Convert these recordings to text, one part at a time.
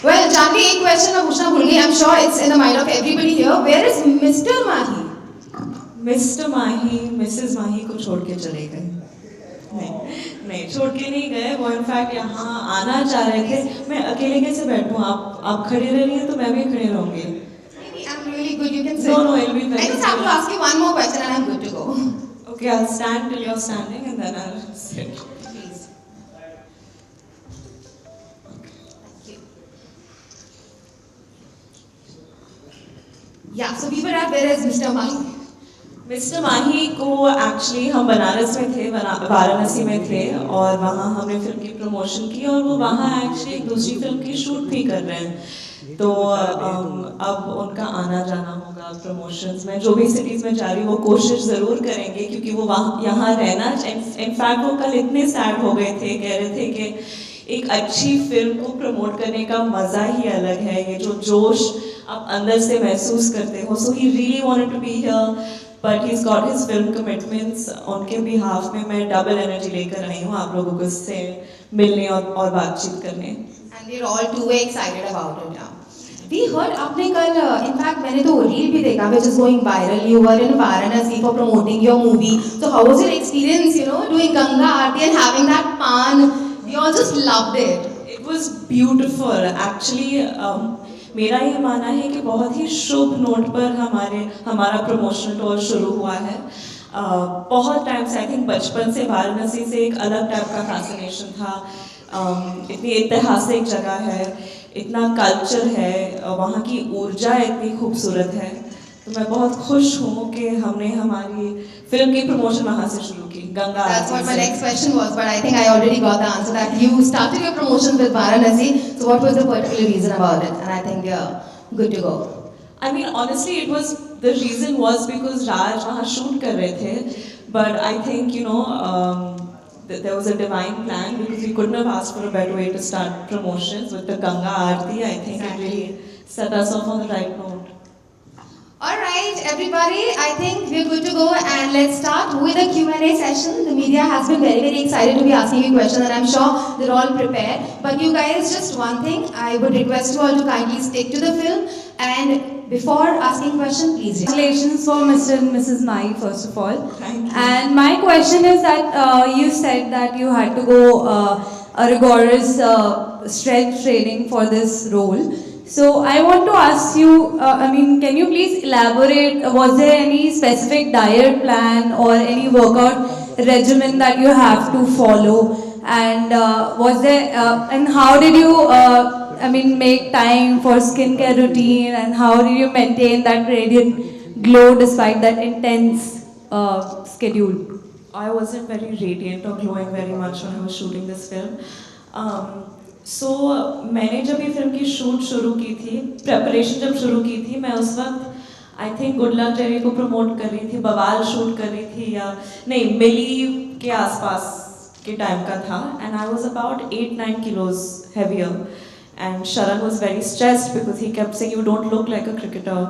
Well, Janvi, एक question मैं पूछना भूल गई. I'm sure it's in the mind of everybody here. Where is Mr. Mahi? Mr Mahi Mrs Mahi को छोड़ के चले गए. नहीं नहीं, छोड़ के नहीं गए. वो इनफैक्ट यहाँ आना चाह रहे थे. मैं अकेले कैसे बैठूँ? आप खड़े रह रही हैं तो मैं भी खड़े रहूँगी. I'm really good. You can sit. No, it'll be very I just have to ask you one more question and I'm good to go. Okay, I'll stand till you're standing and then I'll sit. Please. Thank you. Yeah, so we were at where is Mr. Mahi? Mr Mahi को actually हम बनारस में थे, वाराणसी में थे और वहाँ हमने film की प्रमोशन की और वो वहाँ एक्चुअली एक दूसरी फिल्म की शूट भी कर रहे हैं. तो अब उनका आना जाना होगा प्रमोशंस में. जो भी सिटीज़ में जा रही वो कोशिश ज़रूर करेंगे क्योंकि वो वहाँ यहाँ रहना. इनफैक्ट वो कल इतने सैड हो गए थे, कह रहे थे कि एक अच्छी फिल्म को प्रमोट करने का मज़ा ही अलग है. ये जो जोश आप अंदर से महसूस करते हो. So he really wanted to be here but he's got his film commitments. उनके behalf में मैं डबल एनर्जी लेकर आई हूँ आप लोगों को से मिलने और बातचीत करने. And we're all too excited about it now. We heard आपने कल, in fact मैंने तो रील भी देखा which is going viral. You were in Varanasi for promoting your movie. So how was your experience, doing Ganga Aarti and having that pan? We all just loved it. It was beautiful. Actually, मेरा ये मानना है कि बहुत ही शुभ note पर हमारा promotional tour शुरू हुआ है. बहुत टाइम से, आई थिंक बचपन से वाराणसी से एक अलग टाइप का फैसिनेशन था. इतनी ऐतिहासिक जगह है, इतना कल्चर है, वहाँ की ऊर्जा इतनी खूबसूरत है. तो मैं बहुत खुश हूँ कि हमने हमारी फिल्म की प्रमोशन वहाँ से शुरू की, गंगा आरती. That's what my next question was, but I think I already got the answer that you started your promotion with Varanasi. So what was the particular reason about it? And I think you're good to go. I mean, honestly, the reason was because Raj वहाँ shoot कर रहे थे, but I think there was a divine plan because we couldn't have asked for a better way to start promotions with the Ganga Aarti. I think it really set us off on the right note. Alright everybody, I think we're good to go and let's start with the Q&A session. The media has been very excited to be asking you questions and I'm sure they're all prepared. But you guys, just one thing, I would request you all to kindly stick to the film and before asking question, please. Congratulations for Mr. and Mrs. Mai, first of all. Thank you. And my question is that you said that you had to go a rigorous strength training for this role. So I want to ask you, can you please elaborate, was there any specific diet plan or any workout regimen that you have to follow? And was there, and how did you, make time for skincare routine and how did you maintain that radiant glow despite that intense schedule? I wasn't very radiant or glowing very much when I was shooting this film. मैंने जब ये film की shoot शुरू की थी, preparation जब शुरू की थी, मैं उस वक्त आई थिंक गुड लक टेरी को प्रमोट कर रही थी, बवाल शूट कर रही थी या नहीं, मिली के आसपास के टाइम का था. And I was about 8-9 kilos heavier and Sharan was very stressed because he kept saying you don't look like a cricketer,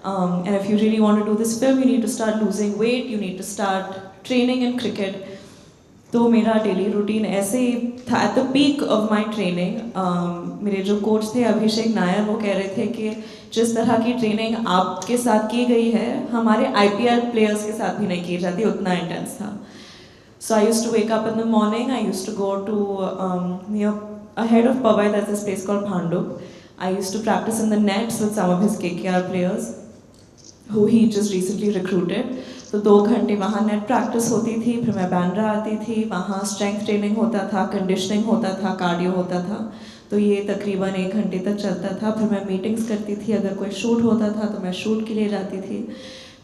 and if you really want to do this film you need to start losing weight, you need to start training in cricket. तो मेरा daily routine ऐसे ही था. At the peak of my training मेरे जो coach थे अभिषेक नायर, वो कह रहे थे कि जिस तरह की ट्रेनिंग आपके साथ की गई है हमारे IPL प्लेयर्स के साथ भी नहीं की जाती, उतना इंटेंस था. So I used to wake up in the morning, I used to go to near ahead of Powai, there's this place called Bhandup. I used to practice in the nets with some of his KKR players who he just recently recruited. तो 2 घंटे वहाँ net practice होती थी, फिर मैं बैंड्रा आती थी, वहाँ स्ट्रेंथ ट्रेनिंग होता था, कंडीशनिंग होता था, कार्डियो होता था. तो ये तकरीबन 1 घंटे तक चलता था. फिर मैं मीटिंग्स करती थी, अगर कोई शूट होता था तो मैं शूट के लिए जाती थी.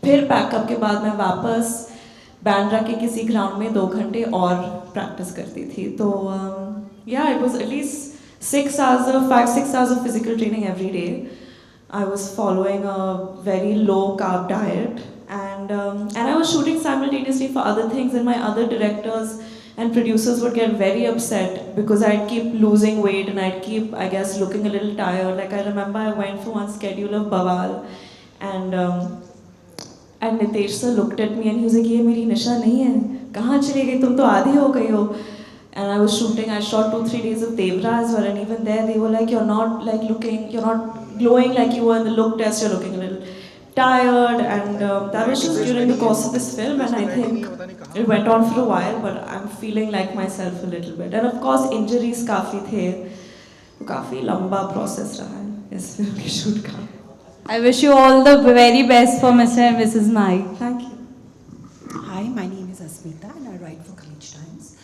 फिर पैकअप के बाद मैं वापस बैंड्रा के किसी ग्राउंड में 2 घंटे और प्रैक्टिस करती थी. तो it was at least 5-6 hours of physical training every day. I was following a very low carb diet. And I was shooting simultaneously for other things, and my other directors and producers would get very upset because I'd keep losing weight and I'd keep, I guess, looking a little tired. Like I remember I went for one schedule of Bawal and Nitesh sir looked at me and he was like, ये मेरी निशा नहीं है, कहाँ चली गई, तुम तो आधी हो गई हो. and I was shooting. I shot 2-3 days of Devra as well, and even there they were like, you're not like looking, you're not glowing like you were in the look test. You're looking a little tired, and that was just during the course of this film, and I think it went on for a while, but I'm feeling like myself a little bit. And of course injuries काफ़ी थे, तो काफ़ी लंबा process रहा है इस film के shoot का. I wish you all the very best for Mr. and Mrs. Mai. Thank you. Hi, my name is Asmita and I write for Khaleej Times.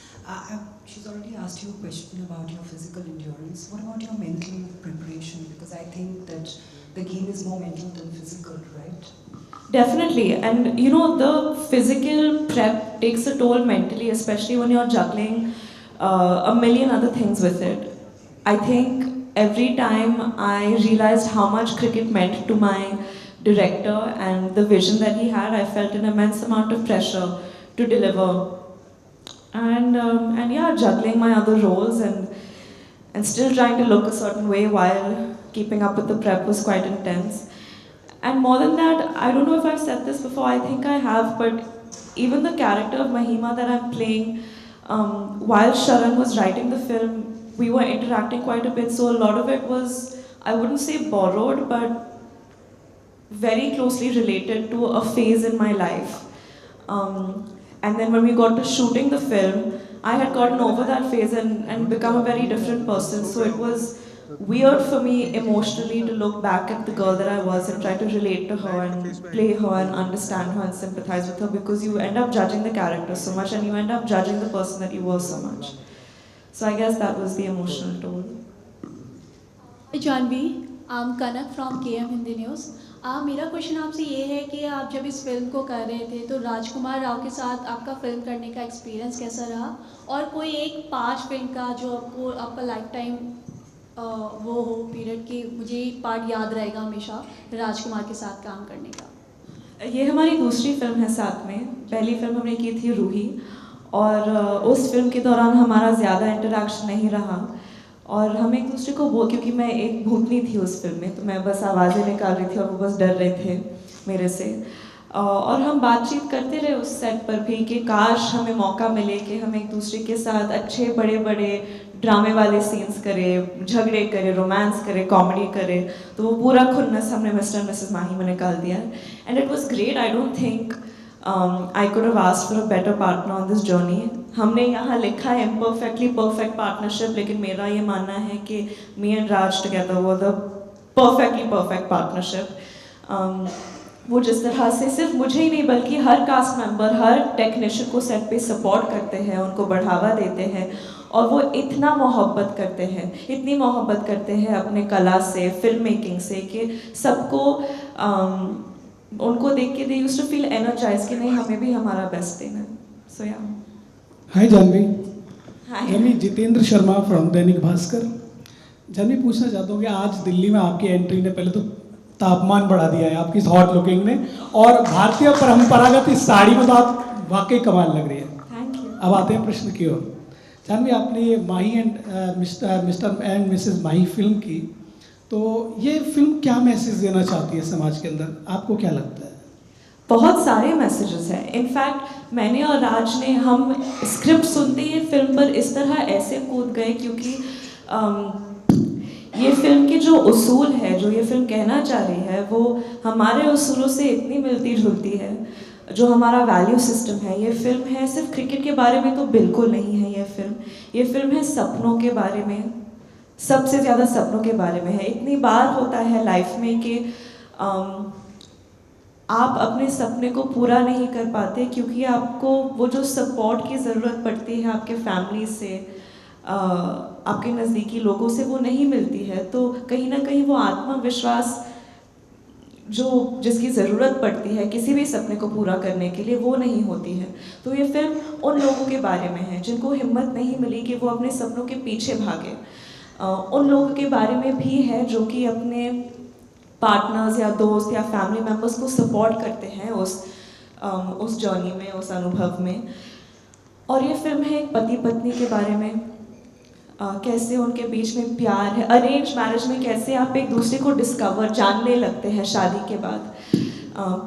She's already asked you a question about your physical endurance. What about your mental preparation? Because I think that the game is more mental than physical, right? Definitely, and you know the physical prep takes a toll mentally, especially when you're juggling a million other things with it. I think every time I realized how much cricket meant to my director and the vision that he had, I felt an immense amount of pressure to deliver. And yeah, juggling my other roles and still trying to look a certain way while keeping up with the prep was quite intense. And more than that, I don't know if I've said this before, I think I have, but even the character of Mahima that I'm playing, while Sharan was writing the film, we were interacting quite a bit, so a lot of it was, I wouldn't say borrowed, but very closely related to a phase in my life. And then when we got to shooting the film, I had gotten over that phase and become a very different person. So it was weird for me emotionally to look back at the girl that I was and try to relate to her and play her and understand her and sympathize with her, because you end up judging the character so much and you end up judging the person that you were so much. So I guess that was the emotional toll. Hi Janvi, I'm Kanak from KM Hindi News. मेरा question आपसे ये है कि आप जब इस film को कर रहे थे तो राजकुमार राव के साथ आपका फिल्म करने का एक्सपीरियंस कैसा रहा, और कोई एक 5 फिल्म का जो आपको आपका लाइफ टाइम वो हो पीरियड की, मुझे ये पार्ट याद रहेगा हमेशा राजकुमार के साथ काम करने का. ये हमारी दूसरी फिल्म है साथ में. पहली फिल्म हमने की थी रूही, और उस फिल्म के दौरान हमारा ज़्यादा इंटरेक्शन नहीं रहा, और हम एक दूसरे को क्योंकि मैं एक भूतनी थी उस फिल्म में, तो मैं बस आवाज़ें निकाल रही थी और वो बस डर रहे थे मेरे से. और हम बातचीत करते रहे उस सेट पर भी कि काश हमें मौका मिले कि हम एक दूसरे के साथ अच्छे बड़े बड़े ड्रामे वाले सीन्स करें, झगड़े करें, रोमांस करें, कॉमेडी करें. तो वो पूरा खुन्नस हमने मिस्टर एंड मिसेस माही में निकाल दिया, and it was great. I don't think I could have asked for a better partner on this journey. हमने यहाँ लिखा है इम्परफेक्टली परफेक्ट पार्टनरशिप, लेकिन मेरा ये मानना है कि मी एंड राज टुगेदर वो द परफेक्टली परफेक्ट पार्टनरशिप. वो जिस तरह से सिर्फ मुझे ही नहीं बल्कि हर कास्ट मेंबर, हर टेक्नीशियन को सेट पे सपोर्ट करते हैं, उनको बढ़ावा देते हैं, और वो इतना मोहब्बत करते हैं, इतनी मोहब्बत करते हैं अपने कला से, फिल्म मेकिंग से, कि सबको उनको देख के they used to feel energise कि नहीं हमें भी हमारा बेस्ट देना है. सो या. हाय जानवी. हाय. जानवी, जितेंद्र शर्मा फ्रॉम दैनिक भास्कर. जानवी, पूछना चाहता हूँ कि आज दिल्ली में आपकी एंट्री ने पहले तो तापमान बढ़ा दिया है आपकी हॉट लुकिंग ने, और भारतीय परंपरागत इस साड़ी में तो आप वाकई कमाल लग रही है. Thank you. अब आते हैं प्रश्न की ओर. जानवी, आपने ये Mahi and Mr and Mrs Mahi film की, तो ये फिल्म क्या मैसेज देना चाहती है समाज के अंदर, आपको क्या लगता है? बहुत सारे मैसेजेस हैं. इनफैक्ट मैंने और राज ने, हम स्क्रिप्ट सुनते ही फिल्म पर इस तरह ऐसे कूद गए, क्योंकि ये फिल्म के जो उसूल है, जो ये फिल्म कहना चाह रही है, वो हमारे उसूलों से इतनी मिलती जुलती है. जो हमारा वैल्यू सिस्टम है, ये फिल्म है सिर्फ क्रिकेट के बारे में तो बिल्कुल नहीं है. ये फिल्म है सपनों के बारे में, सबसे ज़्यादा सपनों के बारे में है. इतनी बार होता है लाइफ में कि आप अपने सपने को पूरा नहीं कर पाते क्योंकि आपको वो जो सपोर्ट की ज़रूरत पड़ती है आपके फैमिली से, आपके नज़दीकी लोगों से, वो नहीं मिलती है. तो कहीं ना कहीं वो आत्मविश्वास जो जिसकी ज़रूरत पड़ती है किसी भी सपने को पूरा करने के लिए, वो नहीं होती है. तो ये फिल्म उन लोगों के बारे में है जिनको हिम्मत नहीं मिली कि वो अपने सपनों के पीछे भागे. उन लोगों के बारे में भी है जो कि अपने पार्टनर्स या दोस्त या फैमिली मेम्बर्स को सपोर्ट करते हैं उस जर्नी में, उस अनुभव में. और ये फिल्म है एक पति पत्नी के बारे में, कैसे उनके बीच में प्यार है. अरेंज मैरिज में कैसे आप एक दूसरे को डिस्कवर, जानने लगते हैं, शादी के बाद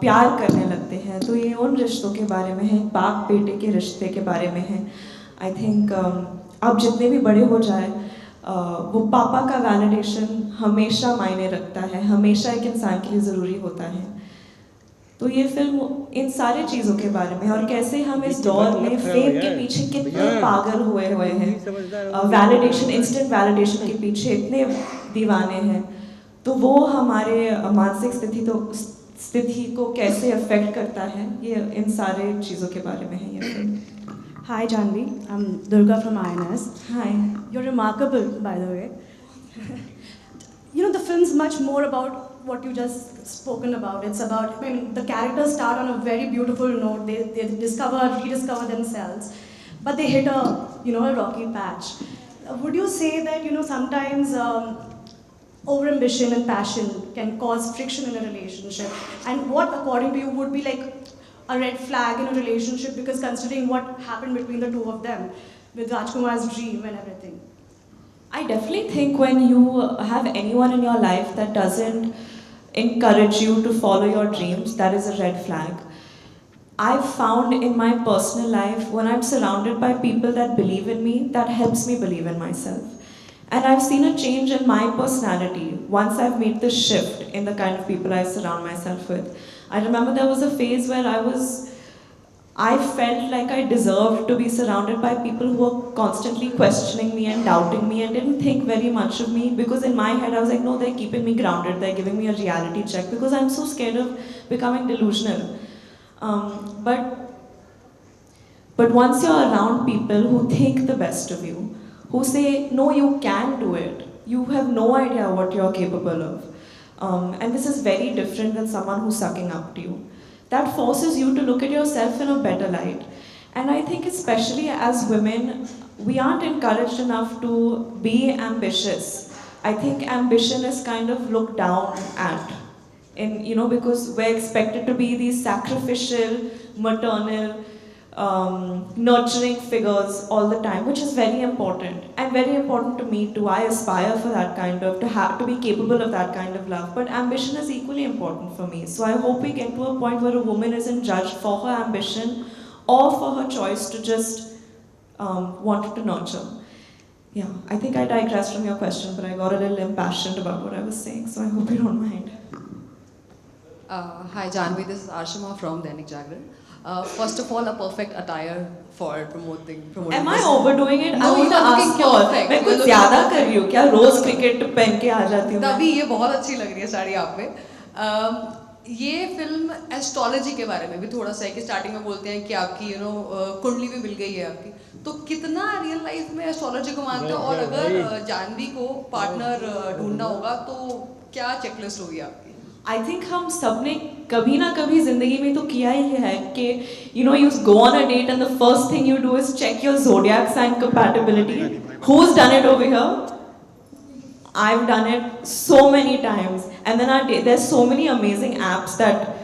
प्यार करने लगते हैं. तो ये उन रिश्तों के बारे में है, बाप बेटे के रिश्ते के बारे में है. आई थिंक आप जितने भी बड़े हो जाए वो पापा का वैलिडेशन हमेशा मायने रखता है, हमेशा एक इंसान के लिए ज़रूरी होता है। तो ये फिल्म इन सारी चीज़ों के बारे में है और कैसे हम इस दौर में फेम के पीछे कितने पागल हुए हैं, वैलिडेशन, इंस्टेंट वैलिडेशन के पीछे इतने दीवाने हैं। तो वो हमारे मानसिक स्थिति को कैसे अफेक्ट करता है, ये इन सारे चीज़ों के बारे में है ये film. Hi Janvi, I'm Durga from INS. Hi. You're remarkable, by the way. You know, the film's much more about what you just spoken about. It's about, I mean, the characters start on a very beautiful note. They rediscover themselves, but they hit a rocky patch. Would you say that, sometimes overambition and passion can cause friction in a relationship? And what, according to you, would be like a red flag in a relationship, because considering what happened between the two of them with Rajkumar's dream and everything? I definitely think when you have anyone in your life that doesn't encourage you to follow your dreams, that is a red flag. I've found in my personal life, when I'm surrounded by people that believe in me, that helps me believe in myself. And I've seen a change in my personality once I've made this shift in the kind of people I surround myself with. I remember there was a phase where I felt like I deserved to be surrounded by people who were constantly questioning me and doubting me and didn't think very much of me, because in my head I was like, no, they're keeping me grounded, they're giving me a reality check, because I'm so scared of becoming delusional. But once you're around people who think the best of you, who say, no, you can do it, you have no idea what you're capable of. And this is very different than someone who's sucking up to you. That forces you to look at yourself in a better light. And I think especially as women, we aren't encouraged enough to be ambitious. I think ambition is kind of looked down at. Because we're expected to be these sacrificial, maternal, nurturing figures all the time, which is very important and very important to me too. I aspire for that kind of, to be capable of that kind of love, but ambition is equally important for me. So I hope we get to a point where a woman isn't judged for her ambition or for her choice to just want to nurture. Yeah, I think I digressed from your question, but I got a little impassioned about what I was saying, so I hope you don't mind. Hi Janvi, this is Arshima from Dainik Jagran. First of all, a perfect attire for promoting. Am I overdoing it? No, I want to you're looking ask you all. perfect. मैं You're कुछ looking ज़्यादा perfect. कर रही हूँ क्या? रोज cricket पहन के आ जाती हूँ मैं? तभी ये बहुत अच्छी लग रही है साड़ी आप पे। ये फिल्म एस्ट्रोलॉजी के बारे में भी थोड़ा सा है कि स्टार्टिंग में बोलते हैं कि आपकी कुंडली भी मिल गई है आपकी, तो कितना रियल लाइफ में एस्ट्रोलॉजी को मानते हो, और अगर जानवी को पार्टनर ढूंढना होगा तो क्या चेकलिस्ट होगी आपकी? I think हम सबने कभी ना कभी जिंदगी में तो किया ही है कि you go on a date and the first thing you do is check your zodiac sign compatibility. Who's done it over here? I've done it so many times, and then there's so many amazing apps that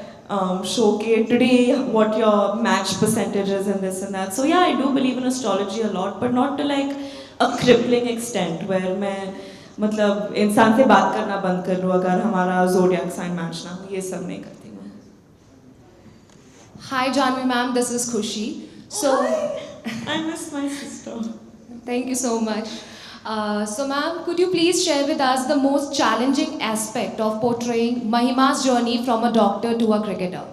show today what your match percentage is and this and that. So yeah, I do believe in astrology a lot, but not to like a crippling extent where मैं मतलब इंसान से बात करना बंद कर लूँ अगर हमारा zodiac sign match ना हो, ये सब नहीं करती मैं. Hi Janvi ma'am, this is Khushi. So I miss my sister. thank you so much. So ma'am, could you please share with us the most challenging aspect of portraying Mahima's journey from a doctor to a cricketer?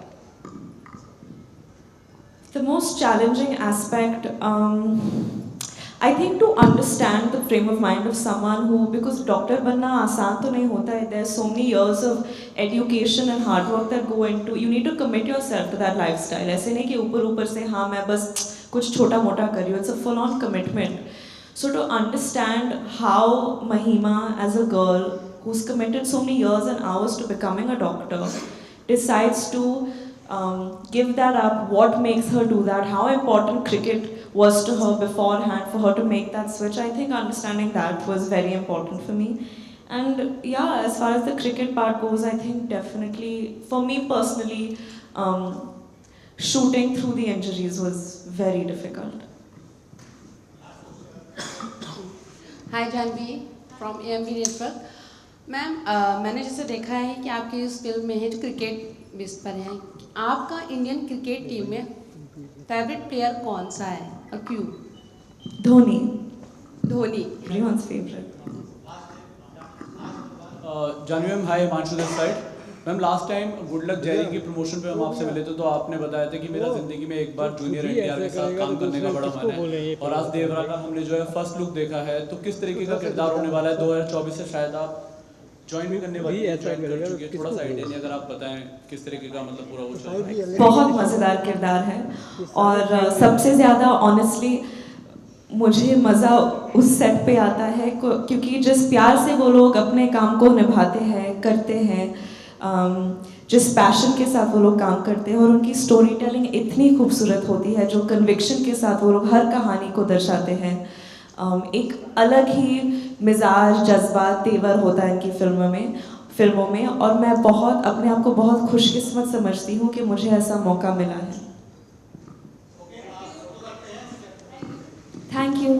The most challenging aspect, I think, to understand the frame of mind of someone who, because doctor बनना आसान तो नहीं होता है. There's so many years of education and hard work that go into. You need to commit yourself to that lifestyle. ऐसे नहीं कि ऊपर से हाँ मैं बस कुछ छोटा मोटा कर रही हूँ. It's a full-on commitment. So to understand how Mahima, as a girl who's committed so many years and hours to becoming a doctor, decides to give that up, what makes her do that, how important cricket was to her beforehand for her to make that switch. I think understanding that was very important for me. And yeah, as far as the cricket part goes, I think definitely, for me personally, shooting through the injuries was very difficult. Hi Jahnavi from AMB network. Ma'am, मैंने जैसे देखा है कि आपकी इस film में है जो क्रिकेट बेस पर है, आपका इंडियन क्रिकेट टीम में फेवरेट प्लेयर कौन सा है और क्यों? Dhoni. Dhoni. Everyone's favorite. Janvi ma'am, hi, Himanshu this side. Ma'am, last time good luck Jerry की प्रमोशन पे हम आपसे मिले थे, तो आपने बताया था कि मेरा जिंदगी में एक बार जूनियर एनटीआर के साथ काम करने का बड़ा मन है, और आज देवरा का हमने जो है फर्स्ट लुक देखा है, तो किस तरीके का किरदार होने वाला है? 2024 से शायद आप ज्वाइन भी करने वाली हैं, ज्वाइन कर चुकी है, थोड़ा सा आइडिया नहीं, अगर आप बताएं किस तरीके का मतलब पूरा वो चल रहा है। बहुत मज़ेदार किरदार है, और सबसे ज़्यादा ऑनेस्टली मुझे मज़ा उस सेट पे आता है क्योंकि जिस प्यार से वो लोग अपने काम को निभाते हैं, करते हैं, जिस पैशन के साथ वो लोग काम करते हैं, और उनकी स्टोरी टेलिंग इतनी खूबसूरत होती है, जो कन्विक्शन के साथ वो लोग हर कहानी को दर्शाते हैं। एक अलग ही मिजाज, जज्बात, तेवर होता है इनकी फिल्मों में, और मैं बहुत अपने आप को बहुत खुशकिस्मत समझती हूँ कि मुझे ऐसा मौका मिला है। Thank you.